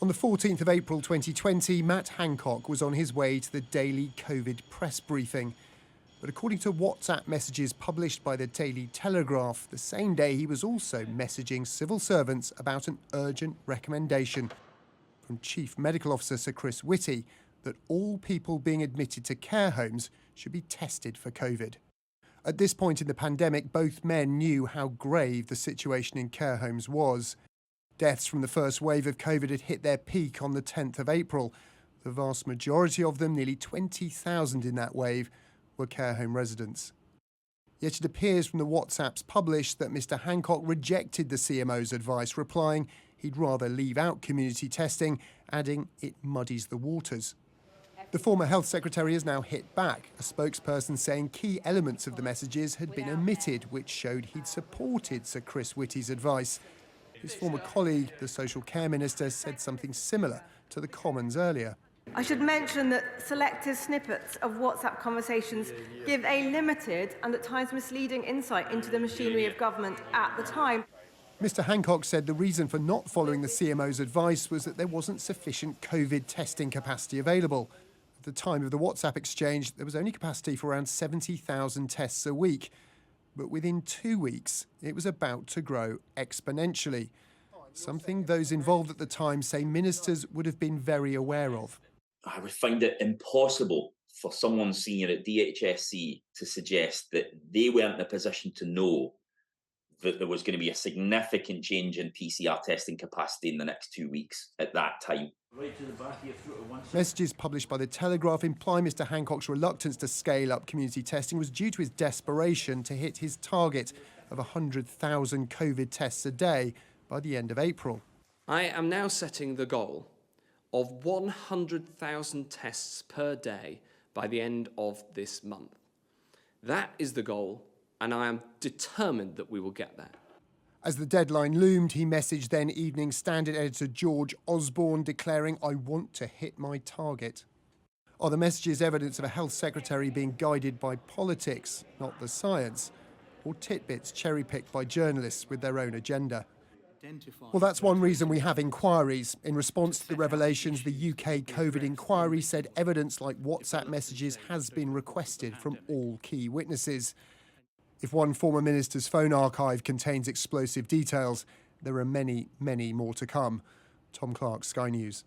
On the 14th of April 2020, Matt Hancock was on his way to the daily COVID press briefing. But according to WhatsApp messages published by the Daily Telegraph, the same day he was also messaging civil servants about an urgent recommendation from Chief Medical Officer Sir Chris Whitty that all people being admitted to care homes should be tested for COVID. At this point in the pandemic, both men knew how grave the situation in care homes was. Deaths from the first wave of COVID had hit their peak on the 10th of April. The vast majority of them, nearly 20,000 in that wave, were care home residents. Yet it appears from the WhatsApps published that Mr Hancock rejected the CMO's advice, replying he'd rather leave out community testing, adding it muddies the waters. The former Health Secretary has now hit back, a spokesperson saying key elements of the messages had been omitted, which showed he'd supported Sir Chris Whitty's advice. His former colleague, the Social Care Minister, said something similar to the Commons earlier. I should mention that selected snippets of WhatsApp conversations give a limited and at times misleading insight into the machinery of government at the time. Mr Hancock said the reason for not following the CMO's advice was that there wasn't sufficient COVID testing capacity available. At the time of the WhatsApp exchange, there was only capacity for around 70,000 tests a week. But within 2 weeks, it was about to grow exponentially, something those involved at the time say ministers would have been very aware of. I would find it impossible for someone senior at DHSC to suggest that they weren't in a position to know that there was going to be a significant change in PCR testing capacity in the next 2 weeks at that time. Messages published by the Telegraph imply Mr Hancock's reluctance to scale up community testing was due to his desperation to hit his target of 100,000 COVID tests a day by the end of April. I am now setting the goal of 100,000 tests per day by the end of this month. That is the goal, and I am determined that we will get there. As the deadline loomed, he messaged then Evening Standard editor George Osborne, declaring, "I want to hit my target." Are the messages evidence of a health secretary being guided by politics, not the science, or titbits cherry-picked by journalists with their own agenda? Well, that's one reason we have inquiries. In response to the revelations, the UK COVID inquiry said evidence like WhatsApp messages has been requested from all key witnesses. If one former minister's phone archive contains explosive details, there are many, many more to come. Tom Clark, Sky News.